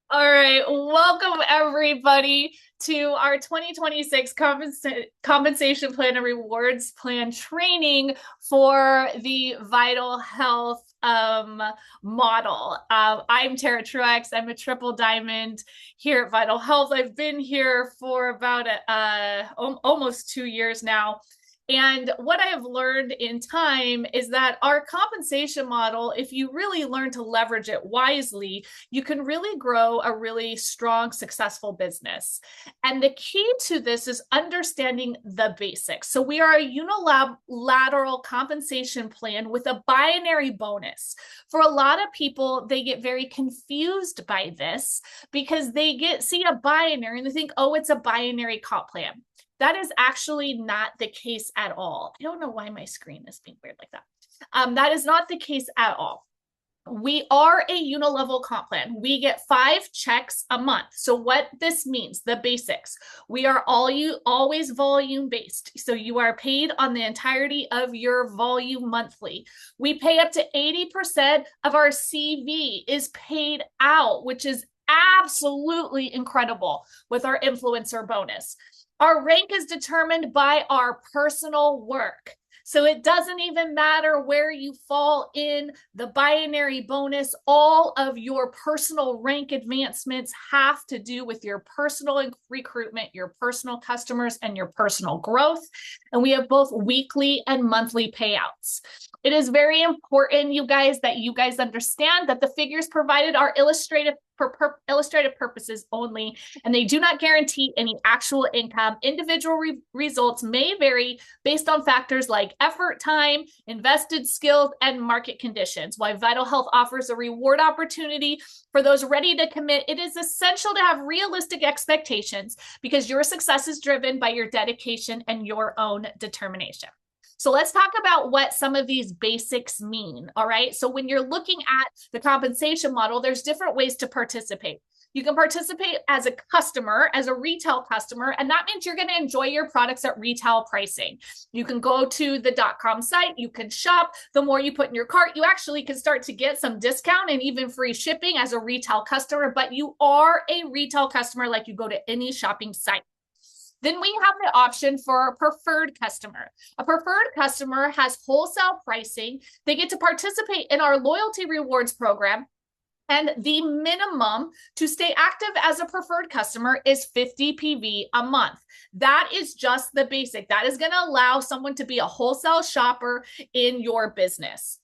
All right, welcome everybody to our 2026 compensation plan and rewards plan training for the Vital Health model. I'm Tara Truax. I'm a triple diamond here at Vital Health. I've been here for about almost 2 years now. And what I have learned in time is that our compensation model, if you really learn to leverage it wisely, you can really grow a really strong, successful business. And the key to this is understanding the basics. So we are a unilateral compensation plan with a binary bonus. For a lot of people, they get very confused by this because they see a binary and they think, oh, it's a binary comp plan. That is actually not the case at all. I don't know why my screen is being weird like that. That is not the case at all. We are a unilevel comp plan. We get 5 checks a month. So what this means, the basics, we are always volume based. So you are paid on the entirety of your volume monthly. We pay up to 80% of our CV is paid out, which is absolutely incredible with our influencer bonus. Our rank is determined by our personal work. So it doesn't even matter where you fall in the binary bonus. All of your personal rank advancements have to do with your personal recruitment, your personal customers, and your personal growth. And we have both weekly and monthly payouts. It is very important, you guys, that you guys understand that the figures provided are illustrative for illustrative purposes only, and they do not guarantee any actual income. Individual results may vary based on factors like effort, time, invested skills, and market conditions. While Vital Health offers a reward opportunity for those ready to commit, it is essential to have realistic expectations because your success is driven by your dedication and your own determination. So let's talk about what some of these basics mean. All right. So when you're looking at the compensation model, there's different ways to participate. You can participate as a customer, as a retail customer, and that means you're going to enjoy your products at retail pricing. You can go to the .com site, you can shop. The more you put in your cart, you actually can start to get some discount and even free shipping as a retail customer, but you are a retail customer like you go to any shopping site. Then we have the option for a preferred customer. A preferred customer has wholesale pricing. They get to participate in our loyalty rewards program. And the minimum to stay active as a preferred customer is 50 PV a month. That is just the basic. That is going to allow someone to be a wholesale shopper in your business.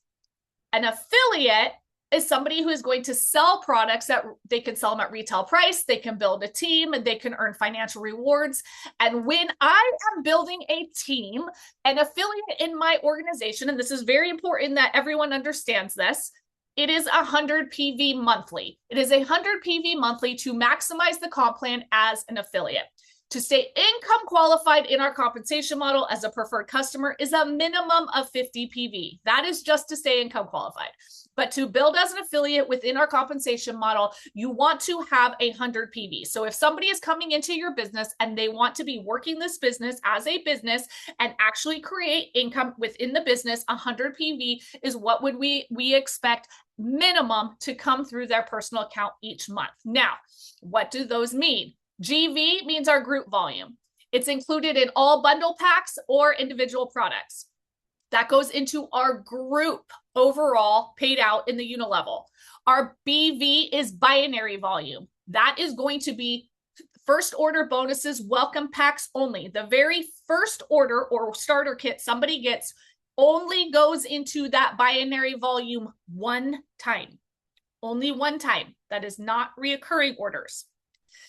An affiliate is somebody who is going to sell products that they can sell them at retail price. They can build a team and they can earn financial rewards. And when I am building a team, an affiliate in my organization, and this is very important that everyone understands this, it is 100 PV monthly. It is 100 PV monthly to maximize the comp plan as an affiliate. To stay income qualified in our compensation model as a preferred customer is a minimum of 50 PV. That is just to stay income qualified. But to build as an affiliate within our compensation model, you want to have 100 PV. So if somebody is coming into your business and they want to be working this business as a business and actually create income within the business, 100 PV is what would we expect minimum to come through their personal account each month. Now, what do those mean? GV means our group volume. It's included in all bundle packs or individual products. That goes into our group overall paid out in the unilevel. Our BV is binary volume. That is going to be first order bonuses, welcome packs only. The very first order or starter kit somebody gets only goes into that binary volume one time. Only one time. That is not reoccurring orders.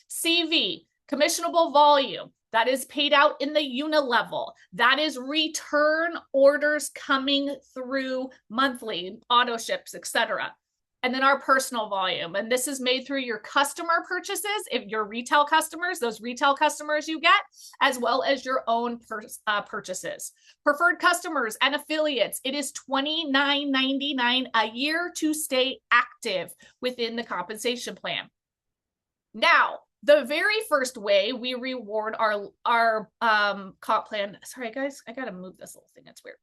CV, commissionable volume, that is paid out in the unilevel. That is return orders coming through monthly, auto ships, etc. And then our personal volume. And this is made through your customer purchases, if your retail customers, those retail customers you get, as well as your own purchases. Preferred customers and affiliates, it is $29.99 a year to stay active within the compensation plan. Now, the very first way we reward our comp plan, sorry guys, I gotta move this little thing, it's weird.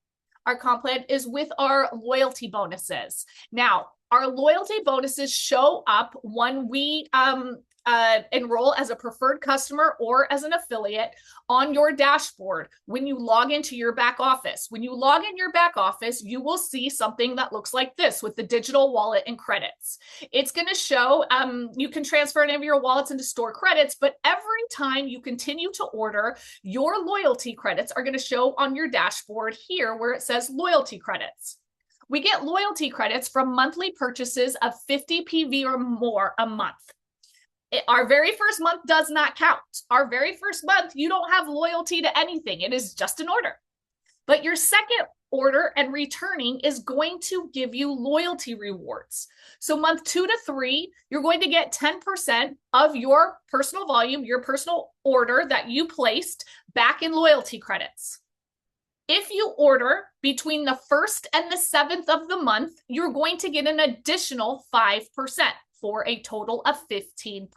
Our comp plan is with our loyalty bonuses. Now, Our loyalty bonuses show up when we enroll as a preferred customer or as an affiliate on your dashboard when you log into your back office. When you log in your back office, you will see something that looks like this with the digital wallet and credits. It's going to show you can transfer any of your wallets into store credits, but every time you continue to order, your loyalty credits are going to show on your dashboard here where it says loyalty credits. We get loyalty credits from monthly purchases of 50 PV or more a month. Our very first month does not count. Our very first month, you don't have loyalty to anything. It is just an order. But your second order and returning is going to give you loyalty rewards. So month 2 to 3, you're going to get 10% of your personal volume, your personal order that you placed back in loyalty credits. If you order between the 1st and the 7th of the month, you're going to get an additional 5%. For a total of 15%.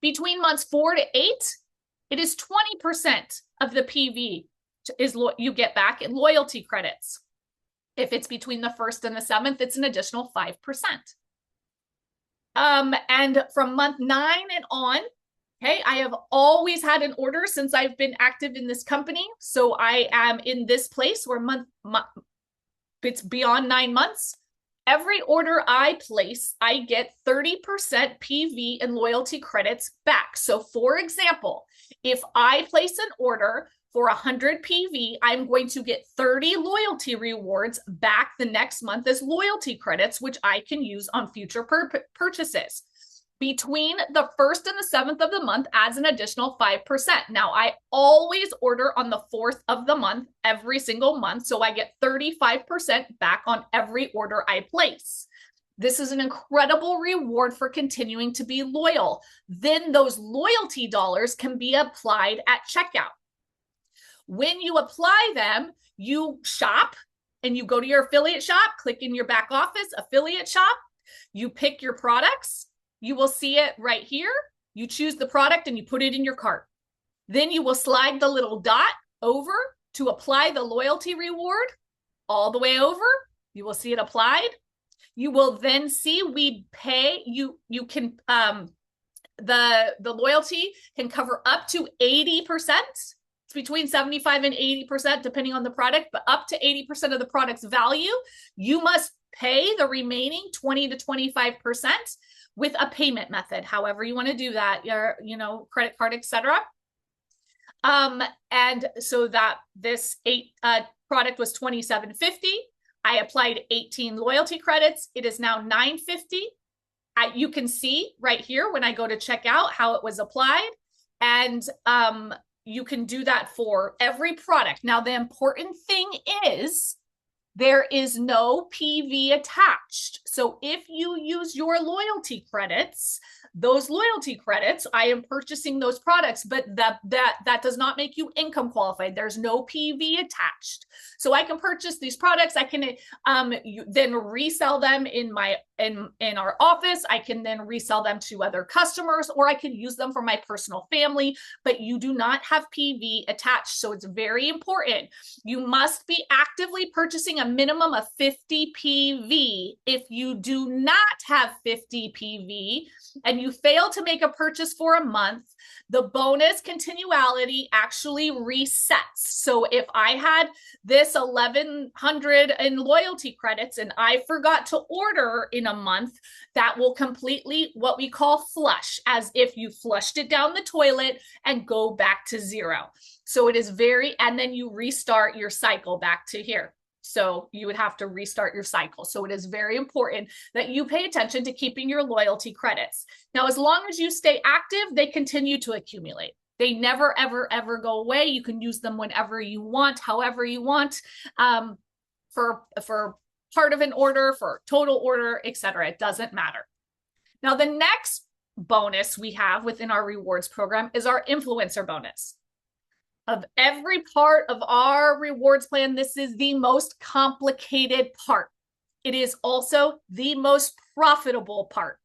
Between months 4 to 8, it is 20% of the PV is you get back in loyalty credits. If it's between the 1st and the 7th, it's an additional 5%. And from month 9 and on, okay, I have always had an order since I've been active in this company. So I am in this place where it's beyond 9 months. Every order I place, I get 30% PV and loyalty credits back. So for example, if I place an order for 100 PV, I'm going to get 30 loyalty rewards back the next month as loyalty credits, which I can use on future purchases. Between the 1st and the 7th of the month adds an additional 5%. Now, I always order on the 4th of the month every single month, so I get 35% back on every order I place. This is an incredible reward for continuing to be loyal. Then those loyalty dollars can be applied at checkout. When you apply them, you shop and you go to your affiliate shop, click in your back office, affiliate shop, you pick your products. You will see it right here. You choose the product and you put it in your cart. Then you will slide the little dot over to apply the loyalty reward all the way over. You will see it applied. You will then see we pay you can the loyalty can cover up to 80%. It's between 75 and 80% depending on the product, but up to 80% of the product's value. You must pay the remaining 20 to 25% with a payment method, however you want to do that, your credit card, etc. And so that this product was $27.50. I applied 18 loyalty credits. It is now $9.50. You can see right here when I go to check out how it was applied, and you can do that for every product. Now, the important thing is there is no PV attached. So if you use your loyalty credits, those loyalty credits, I am purchasing those products, but that does not make you income qualified. There's no PV attached. So I can purchase these products. I can then resell them in our office. I can then resell them to other customers, or I can use them for my personal family, but you do not have PV attached. So it's very important. You must be actively purchasing a minimum of 50 PV. If you do not have 50 PV and you fail to make a purchase for a month, the bonus continuality actually resets. So if I had this 1,100 in loyalty credits and I forgot to order in a month, that will completely what we call flush, as if you flushed it down the toilet and go back to 0. So it is and then you restart your cycle back to here. So you would have to restart your cycle. So it is very important that you pay attention to keeping your loyalty credits. Now, as long as you stay active, they continue to accumulate. They never, ever, ever go away. You can use them whenever you want, however you want, for part of an order, for total order, etc. It doesn't matter. Now, the next bonus we have within our rewards program is our influencer bonus. Of every part of our rewards plan, this is the most complicated part. It is also the most profitable part.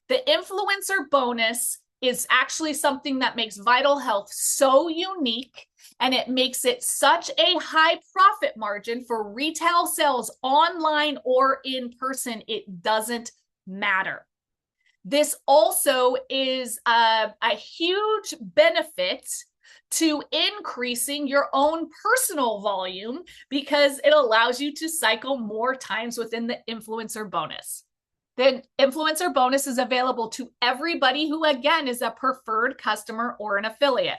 The influencer bonus is actually something that makes Vital Health so unique, and it makes it such a high profit margin for retail sales online or in person. It doesn't matter. This also is a huge benefit to increasing your own personal volume because it allows you to cycle more times within the influencer bonus. The influencer bonus is available to everybody who, again, is a preferred customer or an affiliate.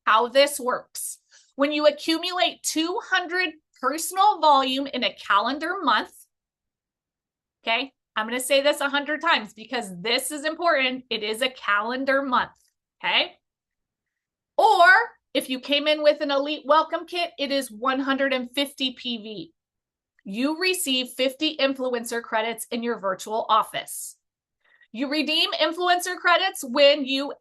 How this works: when you accumulate 200 personal volume in a calendar month, okay, I'm going to say this 100 times because this is important. It is a calendar month, okay? Or if you came in with an elite welcome kit, it is 150 PV. You receive 50 influencer credits in your virtual office. You redeem influencer credits when you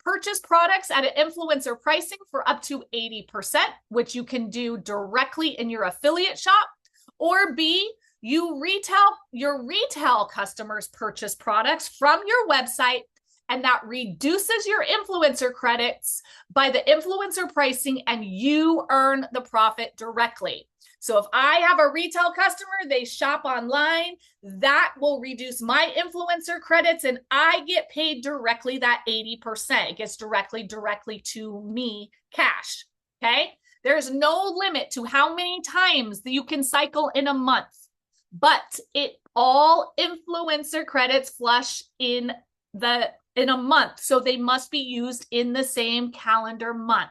purchase products at an influencer pricing for up to 80%, which you can do directly in your affiliate shop, or B, your retail customers purchase products from your website, and that reduces your influencer credits by the influencer pricing, and you earn the profit directly. So if I have a retail customer, they shop online, that will reduce my influencer credits, and I get paid directly that 80%. It gets directly to me cash, okay? There's no limit to how many times that you can cycle in a month, but all influencer credits flush in a month, so they must be used in the same calendar month.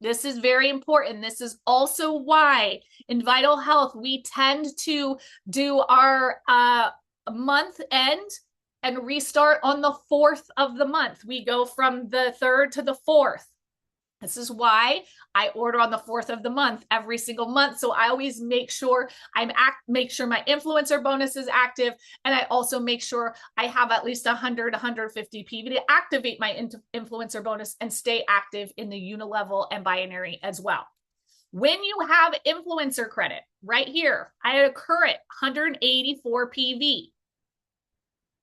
This is very important. This is also why in Vital Health, we tend to do our month end and restart on the 4th of the month. We go from the 3rd to the 4th. This is why I order on the 4th of the month every single month. So I always make sure make sure my influencer bonus is active. And I also make sure I have at least 100, 150 PV to activate my influencer bonus and stay active in the unilevel and binary as well. When you have influencer credit right here, I had a current 184 PV.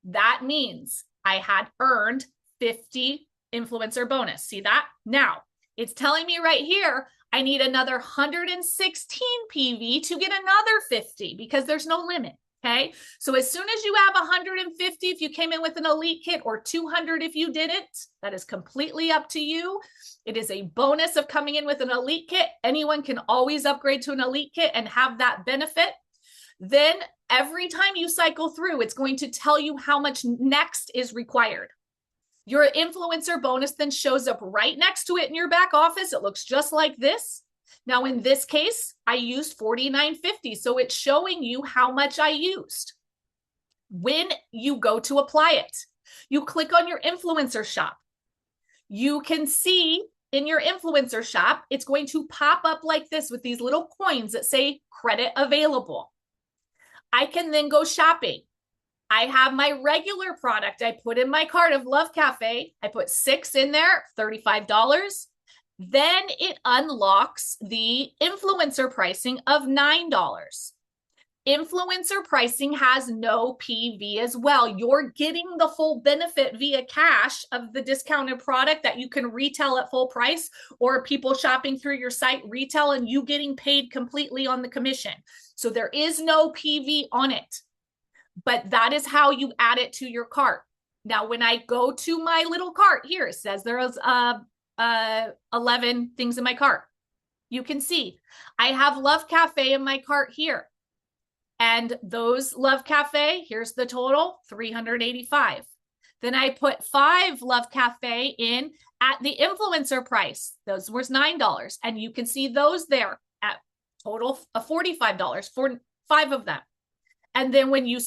That means I had earned 50 influencer bonus. See that? Now, it's telling me right here, I need another 116 PV to get another 50 because there's no limit, okay? So as soon as you have 150, if you came in with an elite kit, or 200 if you didn't, that is completely up to you. It is a bonus of coming in with an elite kit. Anyone can always upgrade to an elite kit and have that benefit. Then every time you cycle through, it's going to tell you how much next is required. Your influencer bonus then shows up right next to it in your back office. It looks just like this. Now, in this case, I used $49.50, so it's showing you how much I used. When you go to apply it, you click on your influencer shop. You can see in your influencer shop, it's going to pop up like this with these little coins that say credit available. I can then go shopping. I have my regular product I put in my cart of Love Cafe. I put 6 in there, $35. Then it unlocks the influencer pricing of $9. Influencer pricing has no PV as well. You're getting the full benefit via cash of the discounted product that you can retail at full price, or people shopping through your site retail and you getting paid completely on the commission. So there is no PV on it. But that is how you add it to your cart. Now, when I go to my little cart here, it says there's 11 things in my cart. You can see I have Love Cafe in my cart here. And those Love Cafe, here's the total, $385. Then I put 5 Love Cafe in at the influencer price. Those was $9. And you can see those there at total of $45 for 5 of them. And then when you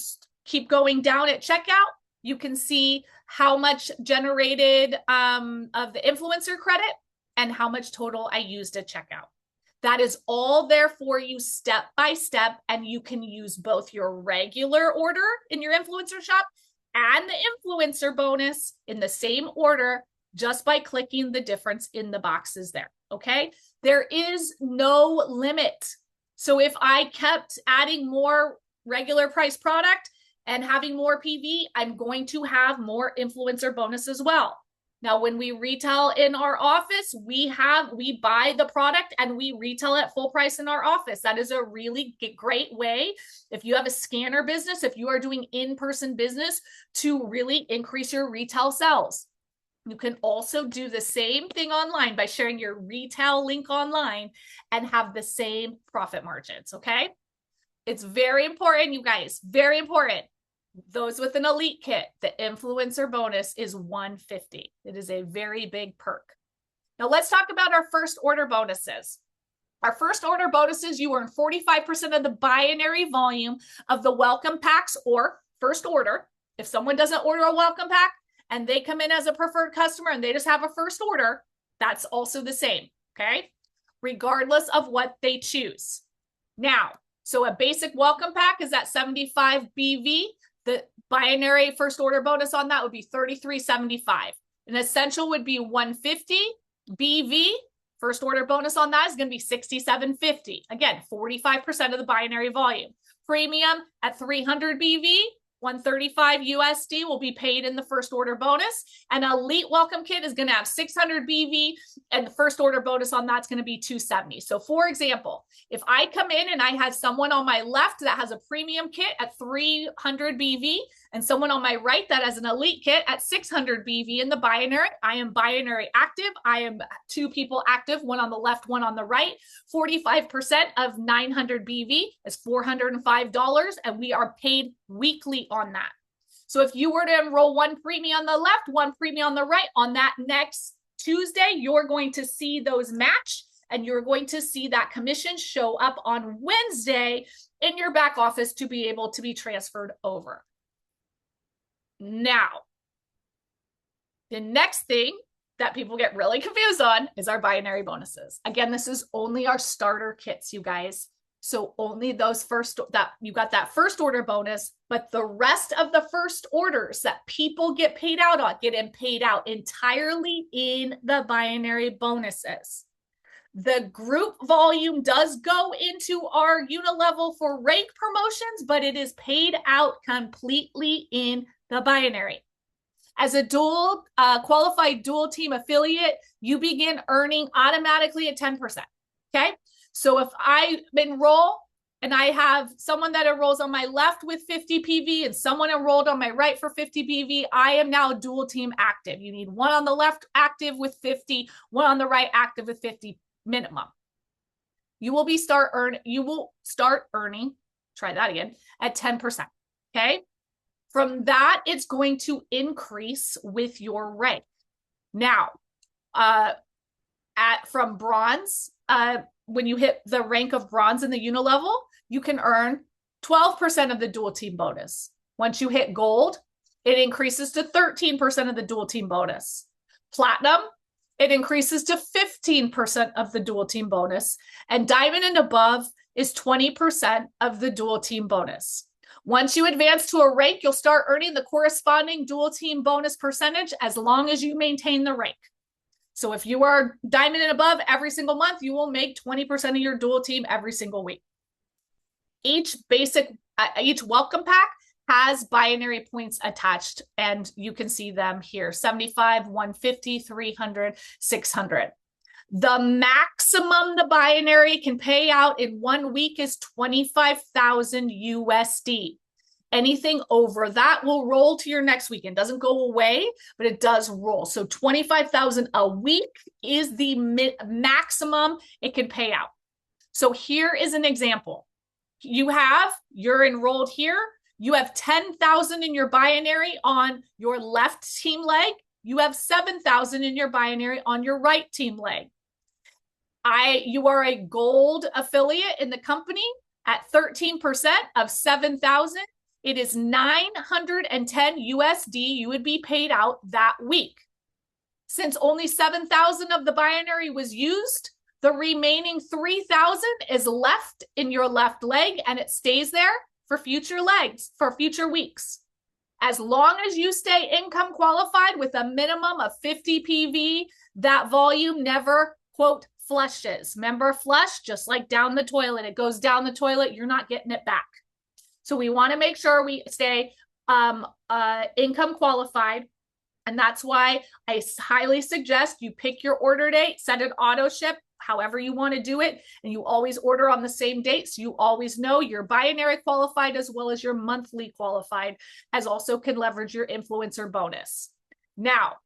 keep going down at checkout, you can see how much generated of the influencer credit and how much total I used at checkout. That is all there for you step by step, and you can use both your regular order in your influencer shop and the influencer bonus in the same order just by clicking the difference in the boxes there, okay? There is no limit. So if I kept adding more regular price product, And having more PV, I'm going to have more influencer bonus as well. Now, when we retail in our office, we buy the product and we retail at full price in our office. That is a really great way. If you have a scanner business, if you are doing in-person business, to really increase your retail sales. You can also do the same thing online by sharing your retail link online and have the same profit margins, okay? It's very important, you guys, very important. Those with an elite kit, the influencer bonus is $150. It is a very big perk. Now let's talk about our first order bonuses. Our first order bonuses, you earn 45% of the binary volume of the welcome packs or first order. If someone doesn't order a welcome pack and they come in as a preferred customer and they just have a first order, that's also the same, okay? Regardless of what they choose. Now, so a basic welcome pack is at 75 BV. The binary first order bonus on that would be $33.75. An essential would be $150 BV. First order bonus on that is going to be $67.50. Again, 45% of the binary volume. Premium at 300 BV, $135 USD will be paid in the first order bonus. An elite welcome kit is going to have 600 BV, and the first order bonus on that's going to be $270. So for example, if I come in and I have someone on my left that has a premium kit at 300 BV and someone on my right that has an elite kit at 600 BV in the binary, I am binary active. I am two people active, one on the left, one on the right. 45% of 900 BV is $405, and we are paid weekly on that. So if you were to enroll one preemie on the left, one preemie on the right, on that next Tuesday, you're going to see those match, and you're going to see that commission show up on Wednesday in your back office to be able to be transferred over. Now, the next thing that people get really confused on is our binary bonuses. Again, this is only our starter kits, you guys. So only those you got that first order bonus, but the rest of the first orders that people get paid out on get paid out entirely in the binary bonuses. The group volume does go into our unilevel for rank promotions, but it is paid out completely in the binary. As a qualified dual team affiliate, you begin earning automatically at 10%. Okay. So if I enroll and I have someone that enrolls on my left with 50 PV and someone enrolled on my right for 50 PV, I am now dual team active. You need one on the left active with 50, one on the right active with 50 minimum. You will start earning, try that again, at 10%. Okay. From that, it's going to increase with your rank. Now, from bronze, when you hit the rank of bronze in the unilevel, you can earn 12% of the dual team bonus. Once you hit gold, it increases to 13% of the dual team bonus. Platinum, it increases to 15% of the dual team bonus. And diamond and above is 20% of the dual team bonus. Once you advance to a rank, you'll start earning the corresponding dual team bonus percentage as long as you maintain the rank. So if you are diamond and above every single month, you will make 20% of your dual team every single week. Each welcome pack has binary points attached, and you can see them here: 75, 150, 300, 600. The maximum the binary can pay out in 1 week is 25,000 USD. Anything over that will roll to your next week. It doesn't go away, but it does roll. So 25,000 a week is the maximum it can pay out. So here is an example. You're enrolled here. You have 10,000 in your binary on your left team leg. You have 7,000 in your binary on your right team leg. You are a gold affiliate in the company at 13% of 7,000. It is 910 USD you would be paid out that week. Since only 7,000 of the binary was used, the remaining 3,000 is left in your left leg, and it stays there for future weeks. As long as you stay income qualified with a minimum of 50 PV, that volume never, quote, flushes. Remember, flush, just like down the toilet. It goes down the toilet. You're not getting it back. So we want to make sure we stay income qualified. And that's why I highly suggest you pick your order date, set an auto ship, however you want to do it, and you always order on the same date. So you always know you're binary qualified as well as your monthly qualified, as also can leverage your influencer bonus. Now,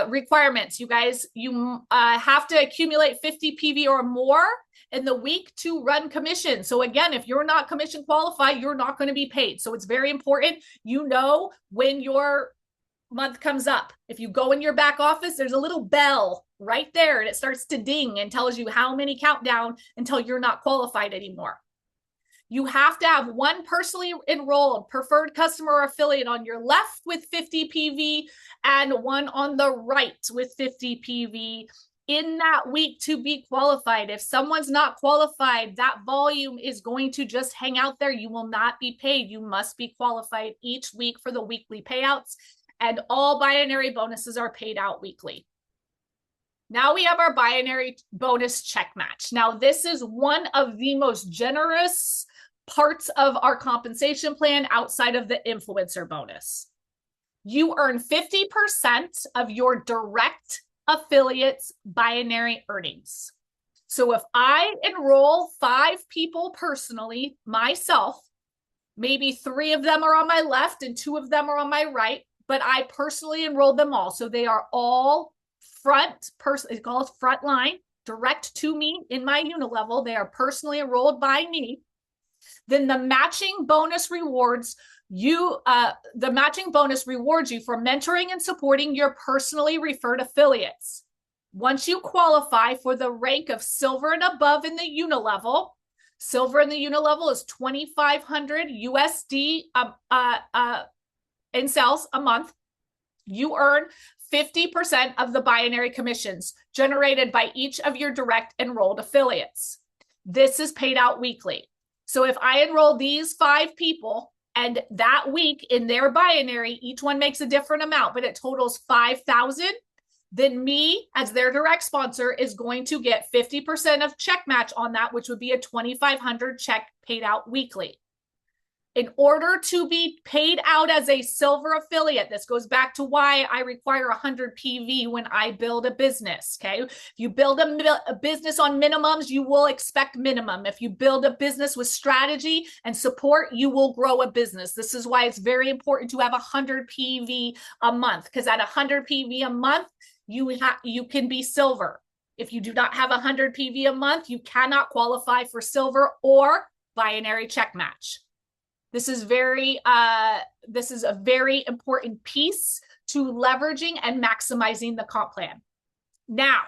requirements, you guys, you have to accumulate 50 PV or more in the week to run commission. So again, if you're not commission qualified, you're not going to be paid. So it's very important, you know, when your month comes up. If you go in your back office, there's a little bell right there and it starts to ding and tells you how many countdown until you're not qualified anymore. You have to have one personally enrolled preferred customer or affiliate on your left with 50 PV and one on the right with 50 PV in that week to be qualified. If someone's not qualified, that volume is going to just hang out there. You will not be paid. You must be qualified each week for the weekly payouts, and all binary bonuses are paid out weekly. Now we have our binary bonus check match. Now this is one of the most generous parts of our compensation plan outside of the influencer bonus. You earn 50% of your direct affiliates binary earnings. So if I enroll 5 people personally, myself, maybe 3 of them are on my left and 2 of them are on my right, but I personally enrolled them all. So they are all it's called front line, direct to me in my unilevel. They are personally enrolled by me. Then the matching bonus rewards you, the matching bonus rewards you for mentoring and supporting your personally referred affiliates. Once you qualify for the rank of silver and above in the unilevel, silver in the unilevel is 2,500 USD in sales a month. You earn 50% of the binary commissions generated by each of your direct enrolled affiliates. This is paid out weekly. So if I enroll these 5 people and that week in their binary, each one makes a different amount, but it totals 5,000, then me as their direct sponsor is going to get 50% of check match on that, which would be a 2,500 check paid out weekly. In order to be paid out as a silver affiliate, this goes back to why I require 100 PV when I build a business, okay? If you build a business on minimums, you will expect minimum. If you build a business with strategy and support, you will grow a business. This is why it's very important to have 100 PV a month, because at 100 PV a month, you can be silver. If you do not have 100 PV a month, you cannot qualify for silver or binary check match. This is a very important piece to leveraging and maximizing the comp plan. Now,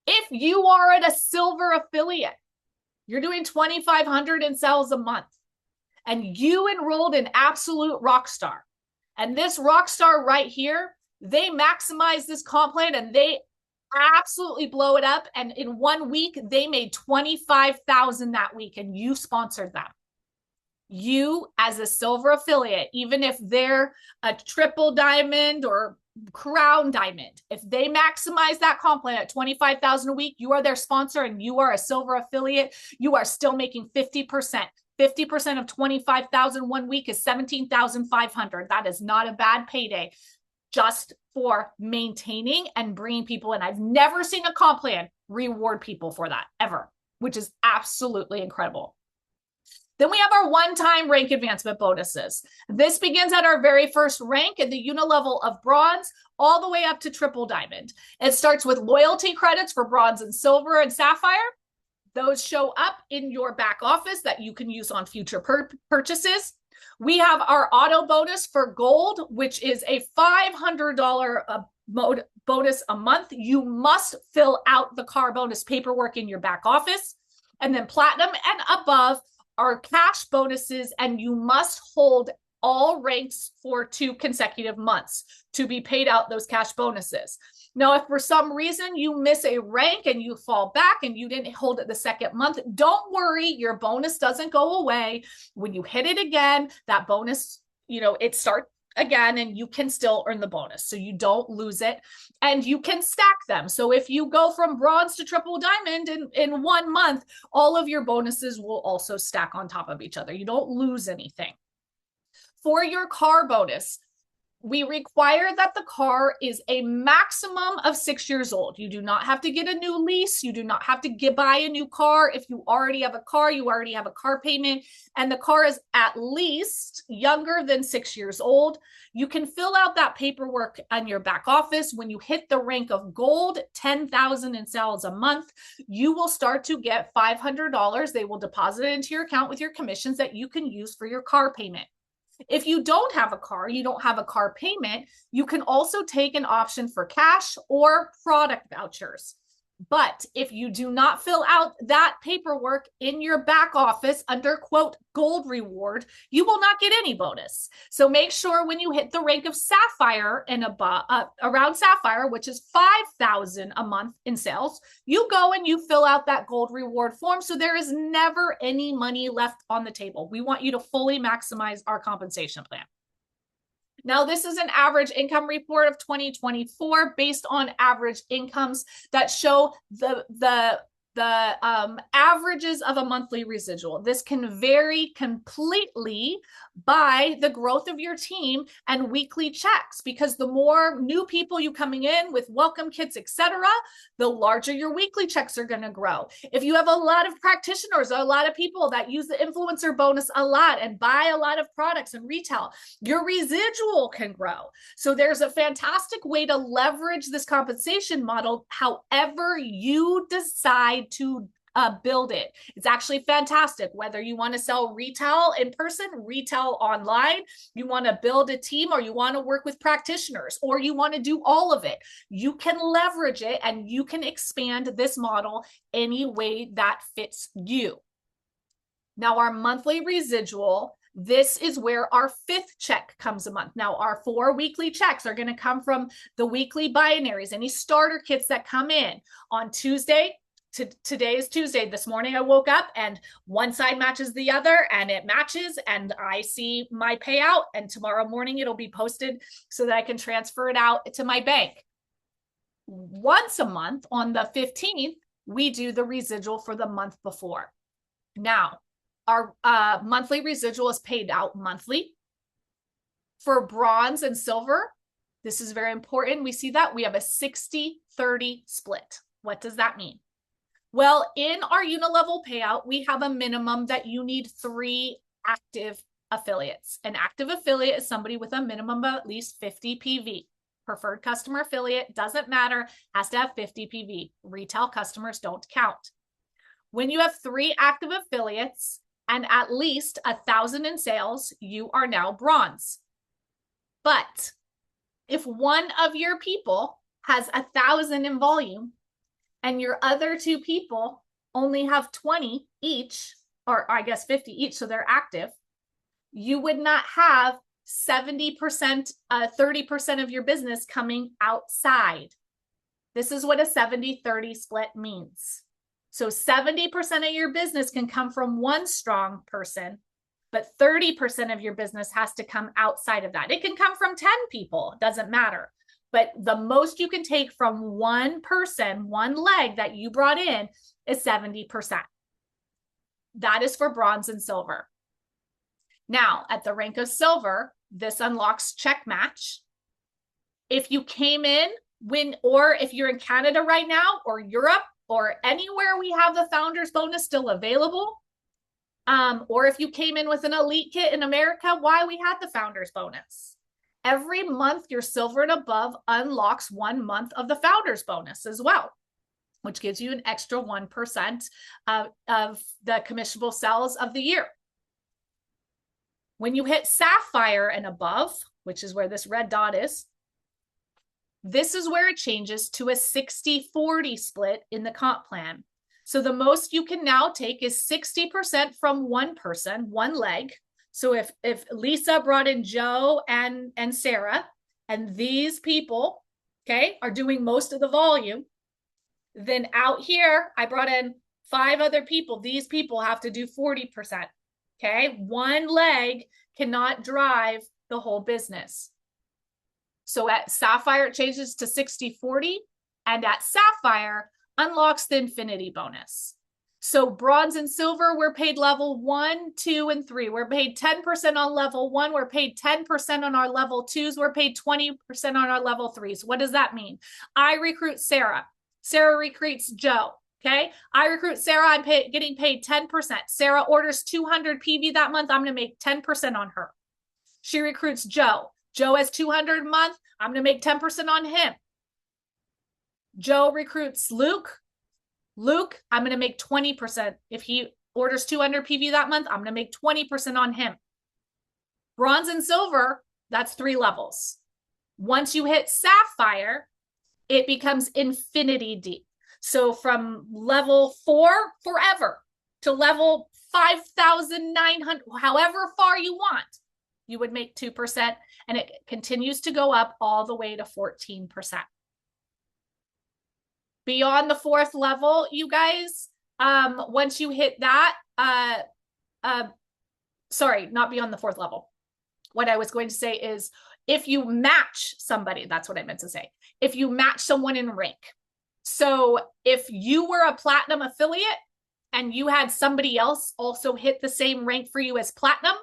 if you are at a silver affiliate, you're doing 2,500 in sales a month, and you enrolled an absolute rock star. And this rock star right here, they maximize this comp plan and they absolutely blow it up. And in 1 week, they made 25,000 that week, and you sponsored them. You as a silver affiliate, even if they're a triple diamond or crown diamond, if they maximize that comp plan at 25,000 a week, you are their sponsor and you are a silver affiliate, you are still making 50%. 50% of 25,000 1 week is 17,500. That is not a bad payday just for maintaining and bringing people in. I've never seen a comp plan reward people for that ever, which is absolutely incredible. Then we have our one-time rank advancement bonuses. This begins at our very first rank in the unilevel of bronze all the way up to triple diamond. It starts with loyalty credits for bronze and silver and sapphire. Those show up in your back office that you can use on future purchases. We have our auto bonus for gold, which is a $500 bonus a month. You must fill out the car bonus paperwork in your back office. And then platinum and above are cash bonuses, and you must hold all ranks for 2 consecutive months to be paid out those cash bonuses. Now, if for some reason you miss a rank and you fall back and you didn't hold it the second month, don't worry, your bonus doesn't go away. When you hit it again, that bonus, it starts again, and you can still earn the bonus. So you don't lose it, and you can stack them. So if you go from bronze to triple diamond in 1 month, all of your bonuses will also stack on top of each other. You don't lose anything. For your car bonus, we require that the car is a maximum of 6 years old. You do not have to get a new lease. You do not have to buy a new car. If you already have a car, you already have a car payment, and the car is at least younger than 6 years old. You can fill out that paperwork on your back office. When you hit the rank of gold, 10,000 in sales a month, you will start to get $500. They will deposit it into your account with your commissions that you can use for your car payment. If you don't have a car, you don't have a car payment, you can also take an option for cash or product vouchers. But if you do not fill out that paperwork in your back office under quote gold reward, you will not get any bonus. So make sure when you hit the rank of sapphire and above, around sapphire, which is 5,000 a month in sales, you go and you fill out that gold reward form. So there is never any money left on the table. We want you to fully maximize our compensation plan. Now, this is an average income report of 2024 based on average incomes that show the averages of a monthly residual. This can vary completely by the growth of your team and weekly checks, because the more new people you coming in with welcome kits, etc., the larger your weekly checks are going to grow. If you have a lot of practitioners, a lot of people that use the influencer bonus a lot and buy a lot of products and retail, your residual can grow. So there's a fantastic way to leverage this compensation model however you decide to build it. It's actually fantastic. Whether you want to sell retail in person, retail online, you want to build a team, or you want to work with practitioners, or you want to do all of it, you can leverage it and you can expand this model any way that fits you. Now, our monthly residual, this is where our 5th check comes a month. Now, our 4 weekly checks are going to come from the weekly binaries, any starter kits that come in on Tuesday. Today is Tuesday. This morning I woke up and one side matches the other, and it matches, and I see my payout, and tomorrow morning it'll be posted so that I can transfer it out to my bank. Once a month on the 15th, we do the residual for the month before. Now, our monthly residual is paid out monthly. For bronze and silver, this is very important. We see that we have a 60-30 split. What does that mean? Well, in our unilevel payout, we have a minimum that you need 3 active affiliates. An active affiliate is somebody with a minimum of at least 50 PV. Preferred customer affiliate, doesn't matter, has to have 50 PV. Retail customers don't count. When you have 3 active affiliates and at least 1,000 in sales, you are now bronze. But if one of your people has 1,000 in volume, and your other 2 people only have 20 each, or I guess 50 each, so they're active, you would not have 70%, 30% of your business coming outside. This is what a 70-30 split means. So 70% of your business can come from one strong person, but 30% of your business has to come outside of that. It can come from 10 people, it doesn't matter. But the most you can take from one person, one leg that you brought in, is 70%. That is for bronze and silver. Now, at the rank of silver, this unlocks check match. If you came in or if you're in Canada right now, or Europe, or anywhere we have the founders bonus still available, or if you came in with an elite kit in America, why we had the founders bonus. Every month, your silver and above unlocks 1 month of the founders bonus as well, which gives you an extra 1% of the commissionable sales of the year. When you hit sapphire and above, which is where this red dot is, this is where it changes to a 60-40 split in the comp plan. So the most you can now take is 60% from one person, one leg. So if Lisa brought in Joe and Sarah, and these people, okay, are doing most of the volume, then out here, I brought in 5 other people. These people have to do 40%, okay? One leg cannot drive the whole business. So at Sapphire, it changes to 60/40, and at Sapphire, unlocks the infinity bonus. So bronze and silver, we're paid level 1, 2, and 3. We're paid 10% on level 1. We're paid 10% on our level 2s. We're paid 20% on our level 3s. What does that mean? I recruit Sarah. Sarah recruits Joe. Okay. I recruit Sarah. I'm getting paid 10%. Sarah orders 200 PV that month. I'm going to make 10% on her. She recruits Joe. Joe has 200 a month. I'm going to make 10% on him. Joe recruits Luke. Luke, I'm going to make 20%. If he orders 200 PV that month, I'm going to make 20% on him. Bronze and silver, that's 3 levels. Once you hit Sapphire, it becomes infinity deep. So from level 4 forever to level 5,900, however far you want, you would make 2%, and it continues to go up all the way to 14%. Beyond the 4th level, you guys, once you hit that, sorry, not beyond the 4th level. What I was going to say is if you match somebody, that's what I meant to say. If you match someone in rank. So if you were a platinum affiliate and you had somebody else also hit the same rank for you as platinum,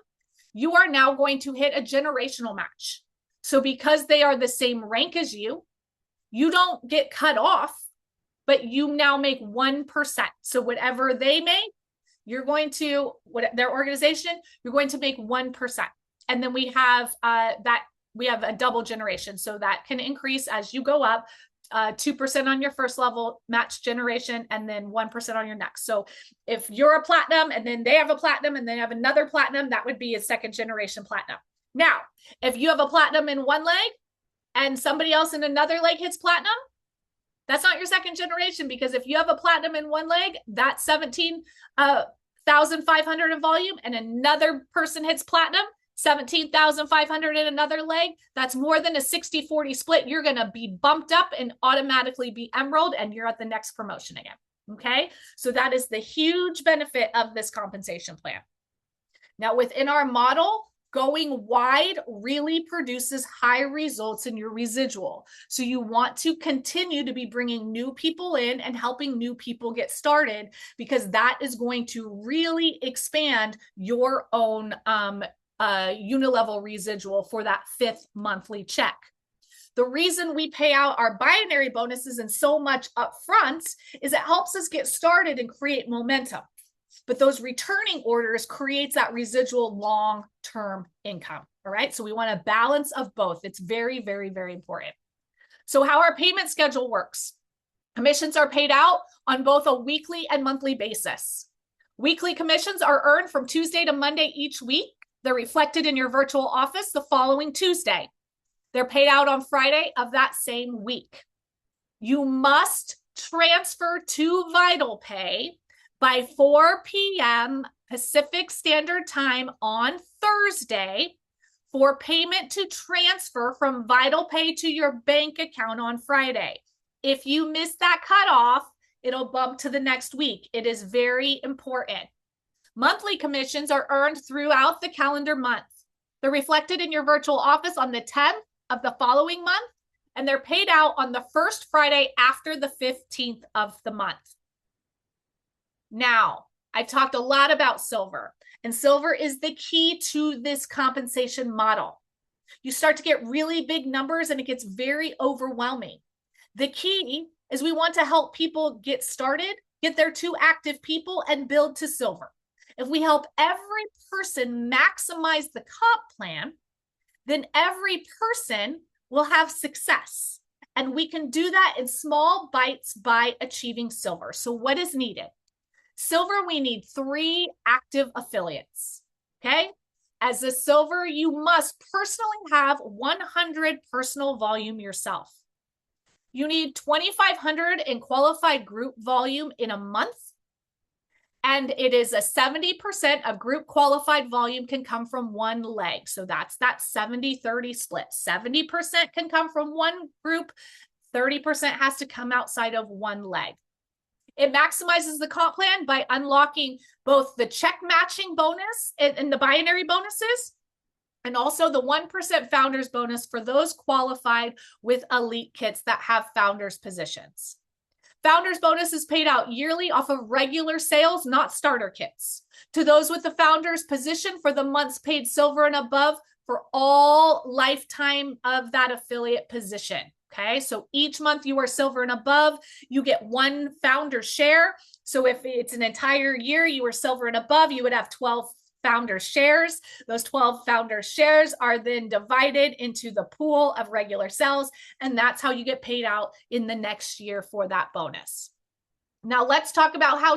you are now going to hit a generational match. So because they are the same rank as you, you don't get cut off, but you now make 1%. So whatever they make, you're going to, their organization, you're going to make 1%. And then we have we have a double generation. So that can increase as you go up, 2% on your first level match generation, and then 1% on your next. So if you're a platinum and then they have a platinum and they have another platinum, that would be a 2nd generation platinum. Now, if you have a platinum in one leg and somebody else in another leg hits platinum, that's not your 2nd generation, because if you have a platinum in one leg, that's 17,500 in volume, and another person hits platinum, 17,500 in another leg, that's more than a 60/40 split. You're going to be bumped up and automatically be emerald, and you're at the next promotion again. Okay. So that is the huge benefit of this compensation plan. Now, within our model, going wide really produces high results in your residual. So you want to continue to be bringing new people in and helping new people get started, because that is going to really expand your own unilevel residual for that 5th monthly check. The reason we pay out our binary bonuses and so much upfront is it helps us get started and create momentum. But those returning orders creates that residual long-term income. All right. So we want a balance of both. It's very, very, very important. So how our payment schedule works. Commissions are paid out on both a weekly and monthly basis. Weekly commissions are earned from Tuesday to Monday each week. They're reflected in your virtual office the following Tuesday. They're paid out on Friday of that same week. You must transfer to Vital Pay by 4 p.m. Pacific Standard Time on Thursday for payment to transfer from Vital Pay to your bank account on Friday. If you miss that cutoff, it'll bump to the next week. It is very important. Monthly commissions are earned throughout the calendar month. They're reflected in your virtual office on the 10th of the following month, and they're paid out on the first Friday after the 15th of the month. Now, I've talked a lot about silver, and silver is the key to this compensation model. You start to get really big numbers and it gets very overwhelming. The key is we want to help people get started, get their 2 active people, and build to silver. If we help every person maximize the comp plan, then every person will have success. And we can do that in small bites by achieving silver. So what is needed? Silver, we need 3 active affiliates. Okay. As a silver, you must personally have 100 personal volume yourself. You need 2,500 in qualified group volume in a month. And it is a 70% of group qualified volume can come from one leg. So that's that 70-30 split. 70% can come from one group. 30% has to come outside of one leg. It maximizes the comp plan by unlocking both the check matching bonus and the binary bonuses, And also the 1% founders bonus for those qualified with elite kits that have founders positions. Founders bonus is paid out yearly off of regular sales, not starter kits. To those with the founders position for the months paid silver and above for all lifetime of that affiliate position. Okay, so each month you are silver and above, you get one founder share. So if it's an entire year you were silver and above, you would have 12 founder shares. Those 12 founder shares are then divided into the pool of regular sales, and that's how you get paid out in the next year for that bonus. Now let's talk about how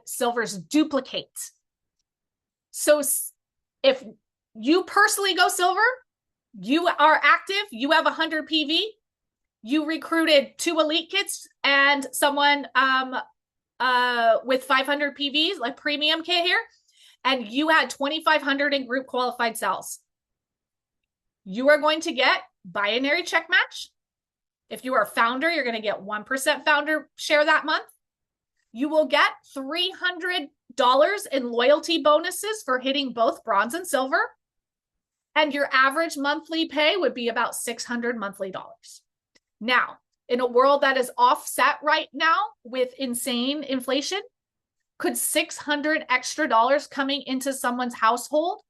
silvers duplicate. So if you personally go silver, you are active, you have 100 PV, you recruited 2 elite kits and someone with 500 PVs, like premium kit here, and you had 2,500 in group qualified cells, you are going to get binary check match. If you are a founder, you're going to get 1% founder share that month. You will get $300 in loyalty bonuses for hitting both bronze and silver. And your average monthly pay would be about $600 monthly dollars. Now, in a world that is offset right now with insane inflation, could $600 extra dollars coming into someone's household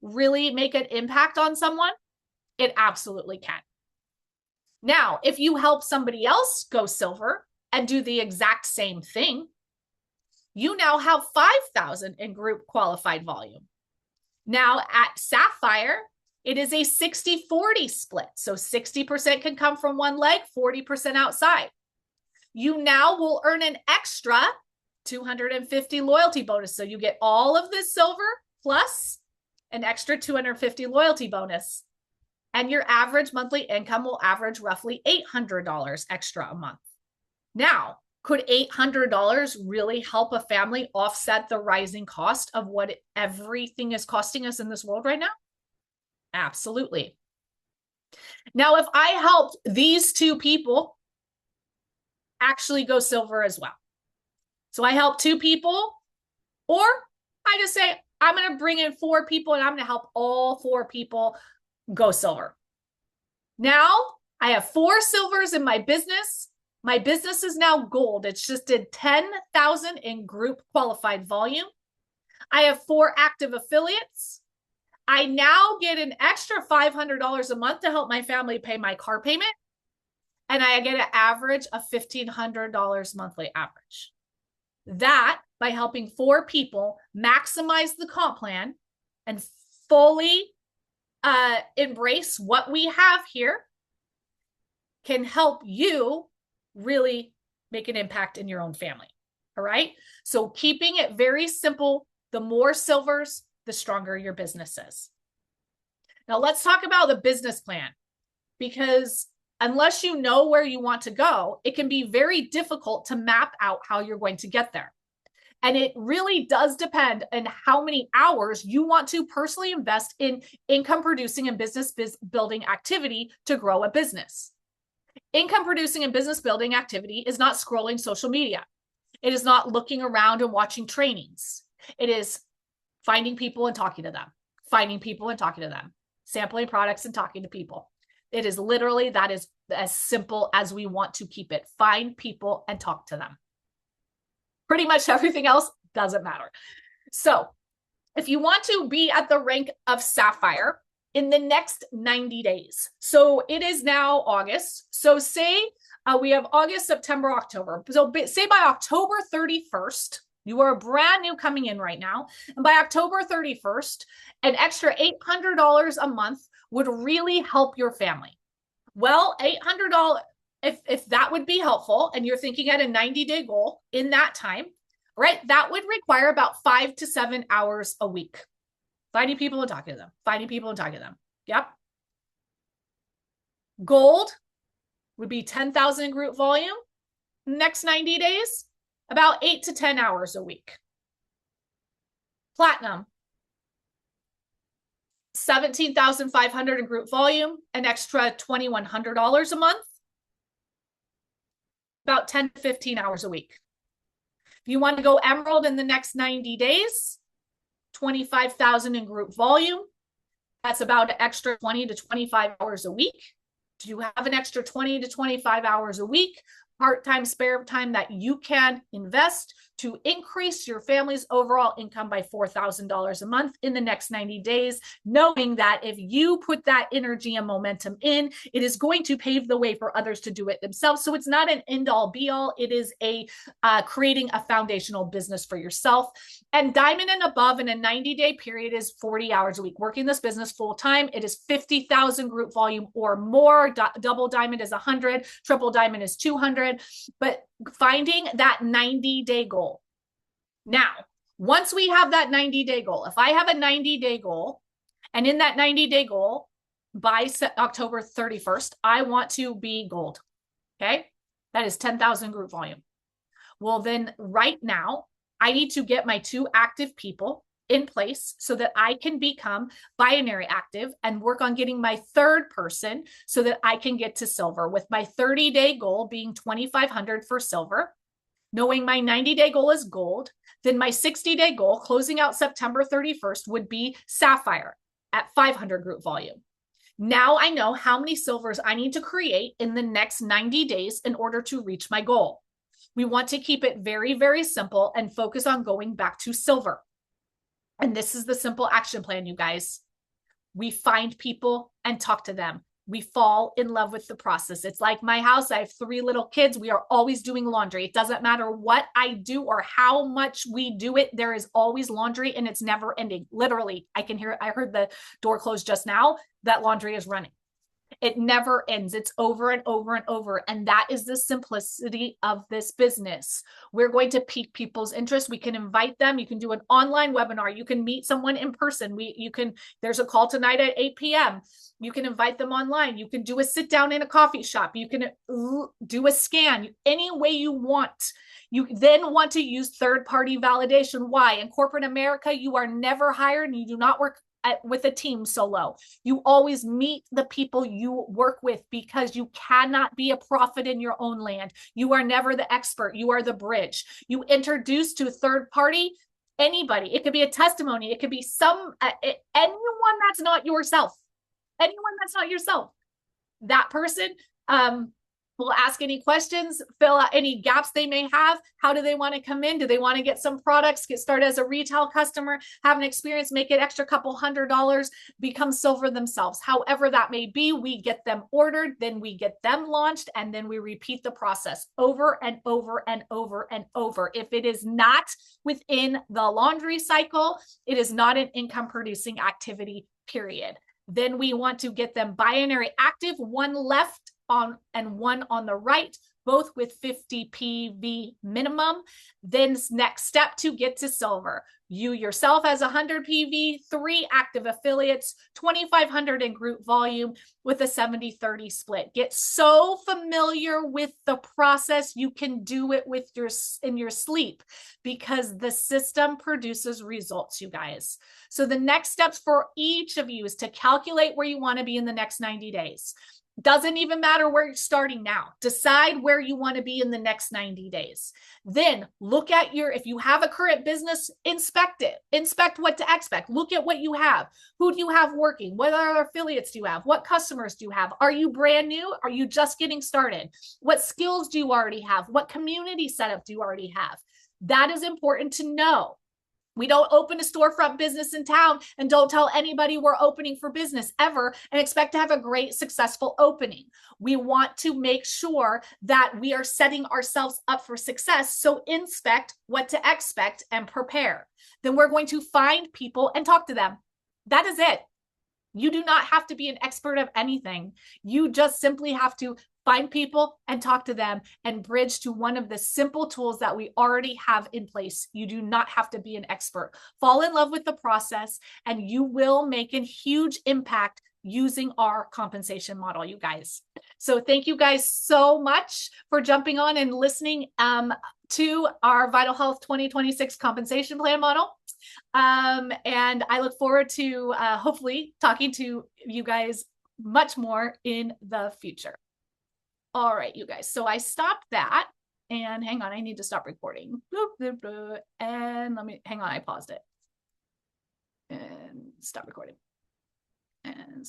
really make an impact on someone? It absolutely can. Now, if you help somebody else go silver and do the exact same thing, you now have 5,000 in group qualified volume. Now at Sapphire, it is a 60-40 split. So 60% can come from one leg, 40% outside. You now will earn an extra 250 loyalty bonus. So you get all of this silver plus an extra 250 loyalty bonus. And your average monthly income will average roughly $800 extra a month. Now, could $800 really help a family offset the rising cost of what everything is costing us in this world right now? Absolutely. Now, if I helped these 2 people actually go silver as well. So I help 2 people, or I just say, I'm going to bring in 4 people and I'm going to help all 4 people go silver. Now I have 4 silvers in my business. My business is now gold. It's just did 10,000 in group qualified volume. I have 4 active affiliates. I now get an extra $500 a month to help my family pay my car payment. And I get an average of $1,500 monthly average. That, by helping 4 people maximize the comp plan and fully embrace what we have here, can help you really make an impact in your own family. All right. So keeping it very simple, the more silvers, the stronger your business is. Now let's talk about the business plan, because unless you know where you want to go, it can be very difficult to map out how you're going to get there. And it really does depend on how many hours you want to personally invest in income producing and business building activity to grow a business. Income producing and business building activity is not scrolling social media. It is not looking around and watching trainings. It is finding people and talking to them, finding people and talking to them, sampling products and talking to people. It is literally, that is as simple as we want to keep it. Find people and talk to them. Pretty much everything else doesn't matter. So if you want to be at the rank of Sapphire in the next 90 days, so it is now August. So say we have August, September, October. So say by October 31st, you are brand new coming in right now. And by October 31st, an extra $800 a month would really help your family. Well, $800, if that would be helpful, and you're thinking at a 90-day goal in that time, right, that would require about 5 to 7 hours a week. Finding people and talking to them, finding people and talking to them. Yep. Gold would be 10,000 in group volume. Next 90 days, about 8 to 10 hours a week. Platinum, 17,500 in group volume, an extra $2,100 a month, about 10 to 15 hours a week. If you want to go emerald in the next 90 days, 25,000 in group volume, That's about an extra 20 to 25 hours a week. Do you have an extra 20 to 25 hours a week, part-time spare time that you can invest to increase your family's overall income by $4,000 a month in the next 90 days, knowing that if you put that energy and momentum in, it is going to pave the way for others to do it themselves. So it's not an end-all be-all. It is a creating a foundational business for yourself. And diamond and above in a 90-day period is 40 hours a week. Working this business full-time, it is 50,000 group volume or more. Double diamond is 100, triple diamond is 200. But finding that 90-day goal. Now, once we have that 90-day goal, if I have a 90-day goal, and in that 90-day goal, by October 31st, I want to be gold. Okay. That is 10,000 group volume. Well, then right now, I need to get my 2 active people in place so that I can become binary active and work on getting my 3rd person so that I can get to silver, with my 30-day goal being 2,500 for silver. Knowing my 90-day goal is gold, then my 60-day goal, closing out September 31st, would be sapphire at 500 group volume. Now I know how many silvers I need to create in the next 90 days in order to reach my goal. We want to keep it very, very simple and focus on going back to silver. And this is the simple action plan, you guys. We find people and talk to them. We fall in love with the process. It's like my house. I have 3 little kids. We are always doing laundry. It doesn't matter what I do or how much we do it. There is always laundry and it's never ending. Literally, I heard the door close just now. That laundry is running. It never ends. It's over and over and over. And that is the simplicity of this business. We're going to pique people's interest. We can invite them. You can do an online webinar. You can meet someone in person. There's a call tonight at 8 p.m. You can invite them online. You can do a sit down in a coffee shop. You can do a scan any way you want. You then want to use third-party validation. Why? In corporate America, you are never hired and you do not work with a team solo. You always meet the people you work with because you cannot be a prophet in your own land. You are never the expert. You are the bridge. You introduce to a third party anybody. It could be a testimony. It could be anyone that's not yourself. Anyone that's not yourself. That person will ask any questions, fill out any gaps they may have. How do they want to come in? Do they want to get some products, get started as a retail customer, have an experience, make it extra couple $100, become silver themselves? However that may be, we get them ordered, then we get them launched, and then we repeat the process over and over and over and over. If it is not within the laundry cycle, it is not an income producing activity, period. Then we want to get them binary active, one left on and one on the right, both with 50 PV minimum. Then next step to get to silver. You yourself as 100 PV, 3 active affiliates, 2,500 in group volume with a 70-30 split. Get so familiar with the process, you can do it in your sleep because the system produces results, you guys. So the next steps for each of you is to calculate where you want to be in the next 90 days. Doesn't even matter where you're starting now. Decide where you want to be in the next 90 days. Then look at if you have a current business, inspect it. Inspect what to expect. Look at what you have. Who do you have working? What other affiliates do you have? What customers do you have? Are you brand new? Are you just getting started? What skills do you already have? What community setup do you already have? That is important to know. We don't open a storefront business in town and don't tell anybody we're opening for business ever and expect to have a great, successful opening. We want to make sure that we are setting ourselves up for success. So inspect what to expect and prepare. Then we're going to find people and talk to them. That is it. You do not have to be an expert of anything. You just simply have to find people and talk to them and bridge to one of the simple tools that we already have in place. You do not have to be an expert. Fall in love with the process and you will make a huge impact using our compensation model, you guys. So thank you guys so much for jumping on and listening to our Vital Health 2026 compensation plan model. And I look forward to hopefully talking to you guys much more in the future. All right, you guys. So I stopped that and hang on, I need to stop recording. And hang on, I paused it and stop recording. And